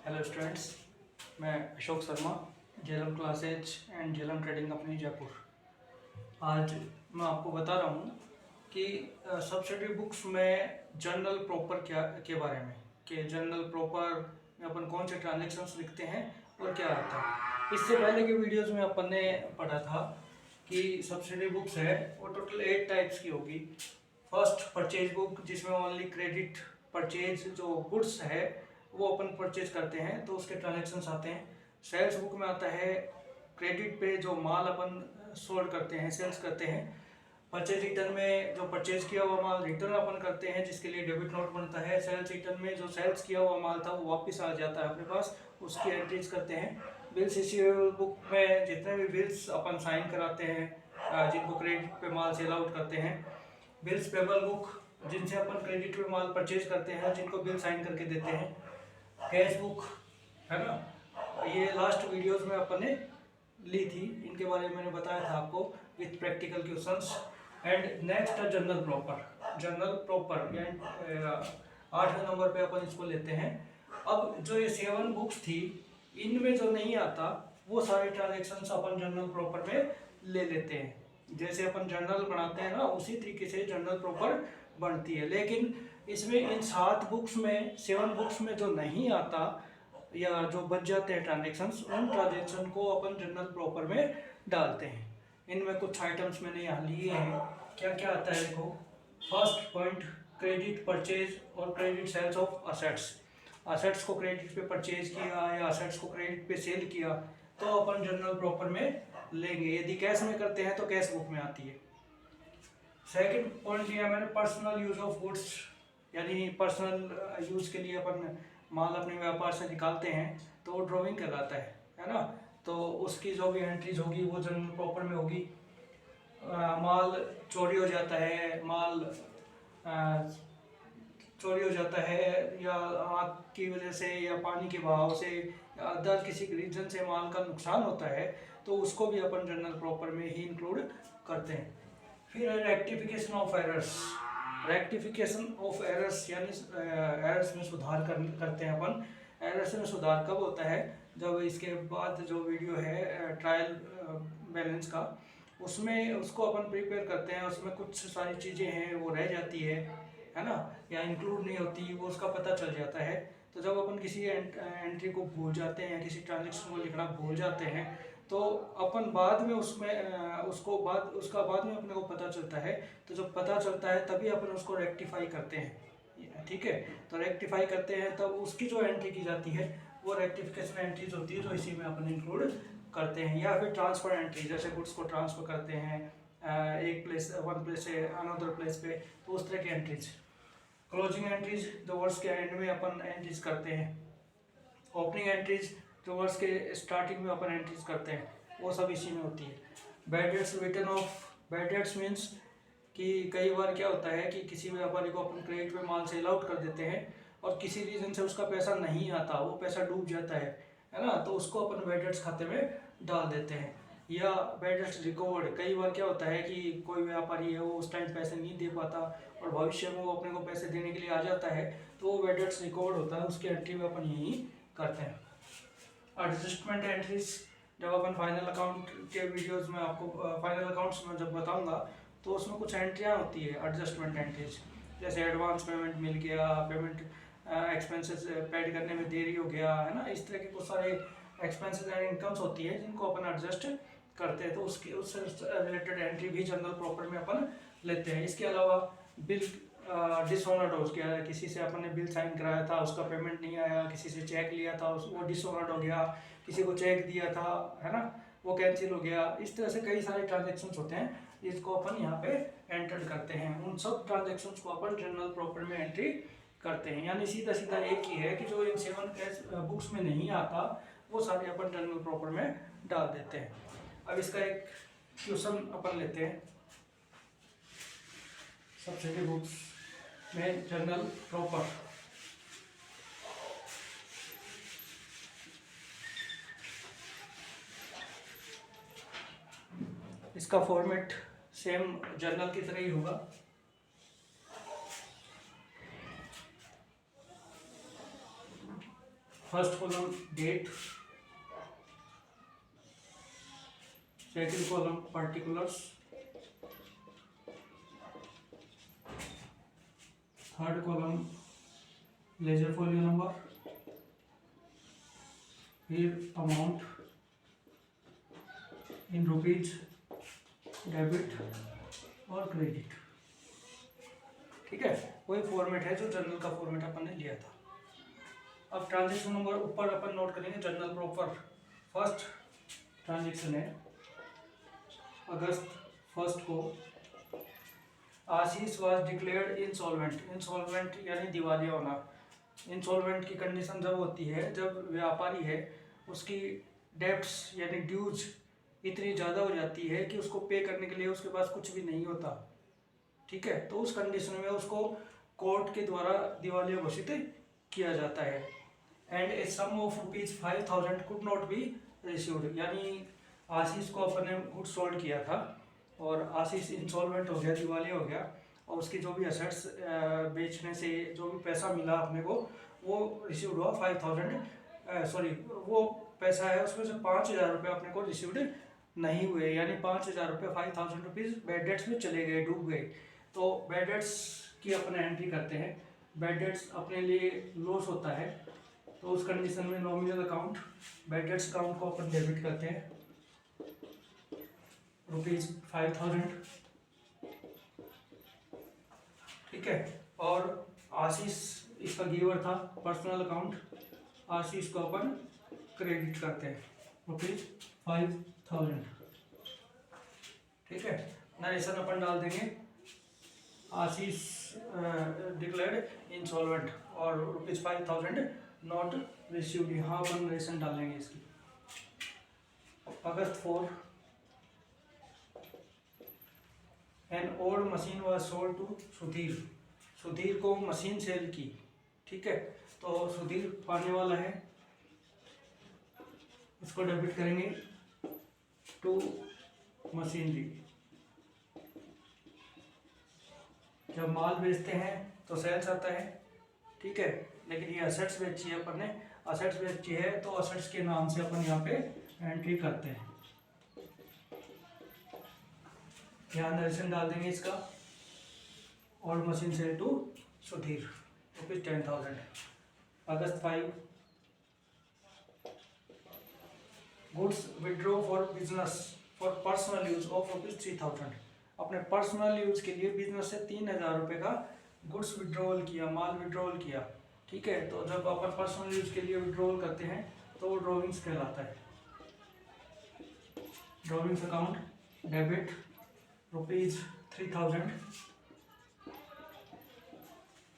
Hello students, मैं Ashok Sharma, Jhelum classes and Jhelum trading company Jaipur. आज मैं आपको बता रहा हूँ कि सब्सिडी बुक्स में जर्नल प्रॉपर क्या के बारे में, कि जर्नल प्रॉपर में अपन कौन से ट्रांजेक्शन्स लिखते हैं और क्या आता है। इससे पहले के वीडियोज़ में अपन ने पढ़ा था कि सब्सिडी बुक्स है वो टोटल 8 टाइप्स की होगी। फर्स्ट परचेज बुक, जिसमें ओनली क्रेडिट परचेज जो गुड्स है वो अपन परचेज करते हैं तो उसके ट्रांजेक्शन्स आते हैं। सेल्स बुक में आता है क्रेडिट पे जो माल अपन सोल्ड करते हैं, सेल्स करते हैं। परचेज रिटर्न में जो परचेज किया हुआ माल रिटर्न अपन करते हैं, जिसके लिए डेबिट नोट बनता है। सेल्स रिटर्न में जो सेल्स किया हुआ माल था वो वापस आ जाता है अपने पास, उसकी एंट्रीज करते हैं। बिल्स रिसीवेबल बुक में जितने भी बिल्स अपन साइन कराते हैं जिनको क्रेडिट पे माल सेल आउट करते हैं। बिल्स पेबल बुक, जिनसे अपन क्रेडिट पे माल परचेज करते हैं, जिनको बिल साइन करके देते हैं। कैश बुक है ना, ये लास्ट वीडियोस में अपन ने ली थी, इनके बारे में मैंने बताया था आपको with practical questions. And next है जर्नल प्रॉपर। जर्नल प्रॉपर 8वें नंबर पे अपन इसको लेते हैं। अब जो ये 7 बुक्स थी, इनमें जो नहीं आता वो सारे ट्रांजेक्शन्स अपन जर्नल प्रॉपर में ले लेते हैं। जैसे अपन जर्नल बनाते हैं ना, उसी तरीके से जर्नल प्रॉपर बनती है। लेकिन इसमें इन 7 बुक्स में, 7 बुक्स में जो नहीं आता या जो बच जाते हैं ट्रांजेक्शन्स, उन ट्रांजेक्शन को अपन जर्नल प्रॉपर में डालते हैं। इनमें कुछ आइटम्स मैंने यहाँ लिए हैं। क्या क्या आता है देखो। फर्स्ट पॉइंट, क्रेडिट परचेज और credit sales of assets. Assets को क्रेडिट पे परचेज किया या असेट्स को क्रेडिट पे सेल किया तो अपन जर्नल प्रॉपर में लेंगे। यदि कैश में करते हैं तो कैश बुक में आती है। सेकंड पॉइंट लिया मैंने, पर्सनल यूज ऑफ गुड्स, यानी पर्सनल यूज के लिए अपन माल अपने व्यापार से निकालते हैं तो वो ड्रॉइंग कहलाता है ना। तो उसकी जो भी एंट्रीज होगी वो जर्नल प्रॉपर में होगी। माल चोरी हो जाता है, माल चोरी हो जाता है या आग की वजह से या पानी के बहाव से या अदर किसी रीजन से माल का नुकसान होता है तो उसको भी अपन जर्नल प्रॉपर में ही इंक्लूड करते हैं। फिर है rectification of errors. Rectification of errors यानी एरर्स में सुधार करते हैं अपन। एरर्स में सुधार कब होता है, जब इसके बाद जो वीडियो है ट्रायल बैलेंस का, उसमें उसको अपन प्रिपेयर करते हैं। उसमें कुछ सारी चीज़ें हैं वो रह जाती है ना, या इंक्लूड नहीं होती, वो उसका पता चल जाता है। तो जब अपन किसी एंट्री को भूल जाते हैं, किसी ट्रांजेक्शन को लिखना भूल जाते हैं, तो अपन बाद में उसका बाद में अपने को पता चलता है। तो जब पता चलता है तभी अपन उसको रेक्टिफाई करते हैं, ठीक है। तो रेक्टिफाई करते हैं तब उसकी जो एंट्री की जाती है वो रेक्टिफिकेशन एंट्रीज होती है, जो इसी में अपन इंक्लूड करते हैं। या फिर ट्रांसफर एंट्री, जैसे गुड्स को ट्रांसफर करते हैं वन प्लेस से अनदर प्लेस पे, तो उस तरह की एंट्रीज। क्लोजिंग एंट्रीज, जो वर्ड्स के एंड में अपन एंट्रीज करते हैं। ओपनिंग एंट्रीज, जो वर्ड्स के स्टार्टिंग में अपन एंट्रीज करते हैं, वो सब इसी में होती है। Bad debts return of. Bad debts means कि कई बार क्या होता है कि किसी व्यापारी को अपन क्रेडिट पे माल सेल आउट कर देते हैं और किसी रीजन से उसका पैसा नहीं आता, वो पैसा डूब जाता है ना, तो उसको अपन बैड डेट्स खाते में डाल देते हैं। या बैड डेट्स रिकवर्ड, कई बार क्या होता है कि कोई व्यापारी है वो उस टाइम पैसे नहीं दे पाता और भविष्य में वो अपने को पैसे देने के लिए आ जाता है, तो वो बैड डेट्स रिकवर्ड होता है, उसकी एंट्री में अपन यही करते हैं। एडजस्टमेंट एंट्रीज, जब अपन फाइनल अकाउंट के वीडियोस में आपको फाइनल अकाउंट्स में जब बताऊंगा तो उसमें कुछ एंट्रियाँ होती है एडजस्टमेंट एंट्रीज, जैसे एडवांस पेमेंट मिल गया, पेमेंट एक्सपेंसेस पेड करने में देरी हो गया, है ना। इस तरह के कुछ सारे एक्सपेंसेस एंड इनकम्स होती है जिनको अपन एडजस्ट करते हैं, तो उससे रिलेटेड एंट्री भी जर्नल प्रॉपर में अपन लेते हैं। इसके अलावा बिल डिसऑनर्ड हो गया, किसी से अपन ने बिल साइन कराया था उसका पेमेंट नहीं आया, किसी से चेक लिया था वो डिसऑनर्ड हो गया, किसी को चेक दिया था, है ना, वो कैंसिल हो गया। इस तरह से कई सारे ट्रांजेक्शन्स होते हैं जिसको अपन यहाँ पे एंटर करते हैं। उन सब ट्रांजेक्शन्स को अपन जर्नल प्रॉपर में एंट्री करते हैं। यानी सीधा सीधा एक ही है कि जो इन 7 बुक्स में नहीं आता वो सारे अपन जर्नल प्रॉपर में डाल देते हैं। अब इसका एक क्वेश्चन अपन लेते हैं। सब्सिडी बुक्स में जर्नल प्रॉपर, इसका फॉर्मेट सेम जर्नल की तरह ही होगा। First column date, second column particulars, third column ledger folio number, फिर अमाउंट इन रुपीज, डेबिट और क्रेडिट। ठीक है, वही फॉर्मेट है जो जर्नल का फॉर्मेट अपन ने लिया था। अब ट्रांजेक्शन नंबर ऊपर अपन नोट करेंगे जर्नल प्रॉपर। फर्स्ट ट्रांजेक्शन है अगस्त 1 को, आशीष वाज डिक्लेयर्ड इंसॉल्वेंट। इंसॉल्वेंट यानी दिवालिया होना। इंसॉल्वेंट की कंडीशन जब होती है जब व्यापारी है उसकी डेब्ट्स यानी ड्यूज इतनी ज़्यादा हो जाती है कि उसको पे करने के लिए उसके पास कुछ भी नहीं होता। ठीक है, तो उस कंडीशन में उसको कोर्ट के द्वारा दिवालिया घोषित किया जाता है। And a sum of ₹5,000 could not be received, यानी आशीष को अपन ने गुड सोल्ड किया था और आशीष इंसॉल्वेंट हो गया, दिवालिया हो गया, और उसकी जो भी असेट्स बेचने से जो भी पैसा मिला अपने को वो रिसीव्ड हुआ 5,000 सॉरी वो पैसा है उसमें से 5,000 रुपये अपने को रिसीव्ड नहीं हुए, यानी 5,000 रुपये 5,000 रुपीज़ बैड डेट्स में चले गए, डूब गए। तो बैड डेट्स की अपने एंट्री करते हैं। बैड डेट्स अपने लिए लॉस होता है, तो उस कंडीशन में nominal account bad debts account को अपन डेबिट करते हैं ₹5,000। ठीक है, और आशीष इसका गिवर था, पर्सनल अकाउंट, आशीष को अपन क्रेडिट करते हैं ₹5,000। ठीक है, नरेशन अपन डाल देंगे आशीष डिक्लेयर्ड इंसॉल्वेंट और ₹5,000 नॉट रिसीव्ड, यहाँ अपन नरेशन डालेंगे इसकी। अगस्त 4 an old machine was sold to Sudhir. Sudhir को मशीन सेल की। ठीक है, तो सुधीर पाने वाला है, इसको डेबिट करेंगे टू मशीनरी। जब माल बेचते हैं तो सेल्स आता है। ठीक है, लेकिन ये असेट्स बेची है अपन ने, असेट्स बेची है तो असेट्स के नाम से अपन यहाँ पे एंट्री करते हैं। यहाँ नरेशन डाल देंगे इसका, और मशीन सेल टू सुधीर ₹10,000। अगस्त 5 goods withdraw for business for personal use of ₹3,000। अपने पर्सनल यूज के लिए बिजनेस से 3,000 रुपये का गुड्स विड्रॉल किया, माल विड्रॉल किया। ठीक है, तो जब अपन पर्सनल यूज के लिए विड्रॉल करते हैं तो वो ड्रॉविंग्स कहलाता है। Drawings account debit ₹3,000।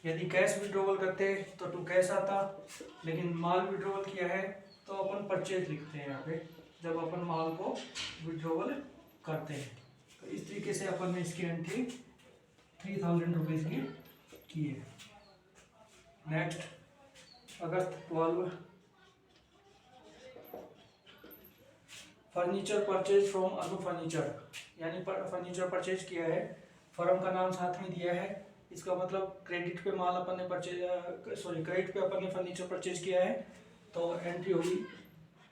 यदि कैश विड्रॉवल करते तो टू कैश आता, लेकिन माल विड्रॉवल किया है तो अपन परचेज लिखते हैं यहाँ पे जब अपन माल को विड्रॉवल करते हैं। तो इस तरीके से अपन ने इसकी एंट्री 3,000 रुपीज़ की है। Next August 12 furniture purchase from Anu furniture, यानी फर्नीचर परचेज किया है, फर्म का नाम साथ में दिया है। इसका मतलब क्रेडिट पे माल अपन ने क्रेडिट पे अपन ने फर्नीचर परचेज किया है, तो एंट्री होगी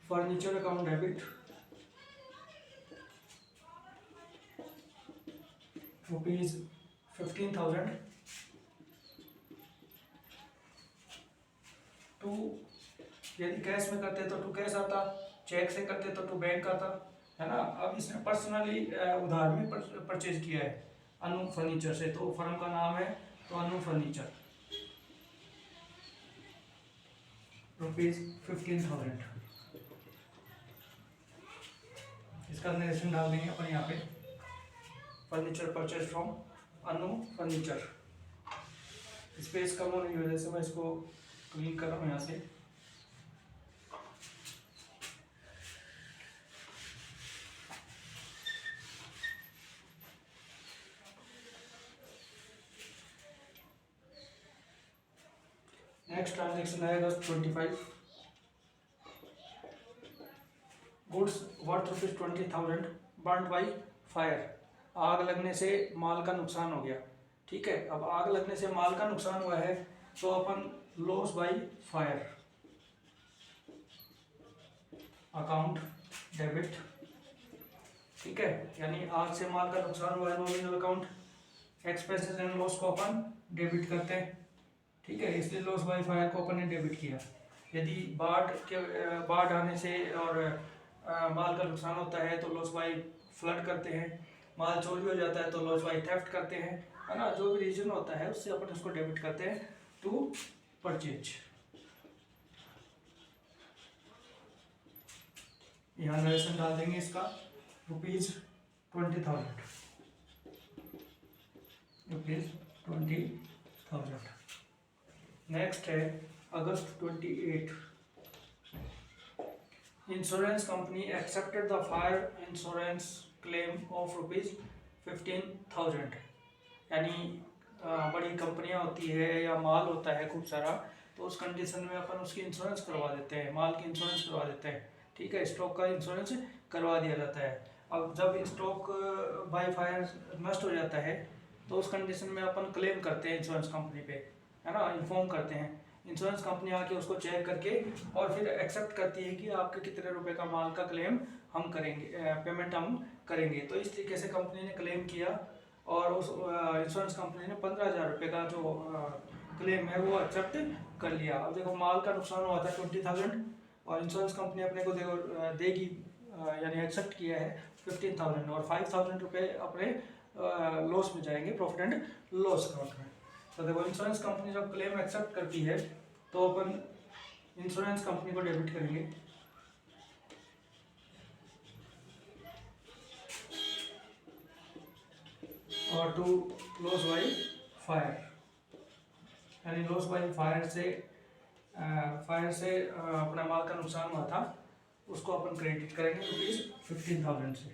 फर्नीचर अकाउंट डेबिट ₹15,000 टू, यदि कैश में करते तो टू कैश आता, चेक से करते तो टू बैंक आता, है ना। अब इसने पर्सनली उधार में परचेज किया है अनु फर्नीचर से, तो फर्म का नाम है तो अनु फर्नीचर ₹15,000। इसका नरेशन डाल देंगे अपन यहाँ पे, furniture purchase from Anu furniture. Space कम होने की वजह से मैं इसको क्लीन कर रहा हूँ यहाँ से। नेक्स्ट ट्रांजेक्शन है अगस्त 25 goods worth ₹20,000 burned by fire. आग लगने से माल का नुकसान हो गया। ठीक है, अब आग लगने से माल का नुकसान हुआ है तो अपन loss by fire account debit, ठीक है, यानी आज से माल का नुकसान हुआ है, nominal account, expenses and loss को अपन डेबिट करते हैं, ठीक है, इसलिए लॉस बाय फायर को अपन ने डेबिट किया। यदि बाढ़ आने से और माल का नुकसान होता है तो लॉस बाय फ्लड करते हैं, माल चोरी हो जाता है तो लॉस बाय थेफ्ट करते हैं, है ना, जो भी रीजन होता है उससे अपन उसको डेबिट करते हैं टू परचेज। यहाँ नरेशन डाल देंगे इसका, ₹20,000, ₹20,000। नेक्स्ट है अगस्त 28, insurance company accepted the fire insurance claim of ₹15,000। यानी बड़ी कंपनियां होती है या माल होता है खूब सारा, तो उस कंडीशन में अपन उसकी इंश्योरेंस करवा देते हैं, माल की इंश्योरेंस करवा देते हैं, ठीक है, स्टॉक का इंश्योरेंस करवा दिया जाता है। अब जब स्टॉक बाय फायर नष्ट हो जाता है तो उस कंडीशन में अपन क्लेम करते हैं इंश्योरेंस कंपनी पे, है ना, इन्फॉर्म करते हैं, इंश्योरेंस कंपनी आके उसको चेक करके और फिर एक्सेप्ट करती है कि आपके कितने रुपए का माल का क्लेम हम करेंगे, पेमेंट हम करेंगे। तो इस तरीके से कंपनी ने क्लेम किया और उस इंश्योरेंस कंपनी ने 15,000 रुपये का जो क्लेम है वो एक्सेप्ट कर लिया। अब देखो माल का नुकसान हुआ था 20,000 और इंश्योरेंस कंपनी अपने को देगी, यानी एक्सेप्ट किया है 15,000 और 5,000 रुपये अपने लॉस में जाएंगे, प्रॉफिट एंड लॉस अकाउंट में। तो देखो इंश्योरेंस कंपनी जब क्लेम एक्सेप्ट करती है तो अपन इंश्योरेंस कंपनी को डेबिट करेंगे, और टू लॉस बाय फायर, यानी लॉस बाय फायर से अपना माल का नुकसान हुआ था उसको अपन क्रेडिट करेंगे ₹15,000 से,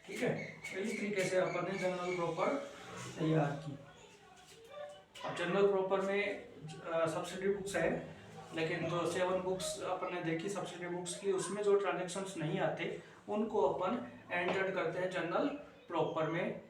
ठीक है। तो इस तरीके से अपन ने जनरल प्रॉपर तैयार की। अब जनरल प्रॉपर में सब्सिडी बुक्स है, लेकिन जो 7 बुक्स अपन ने देखी सब्सिडी बुक्स की, उसमें जो ट्रांजेक्शन्स नहीं आते उनको अपन एंटर करते हैं जनरल प्रॉपर में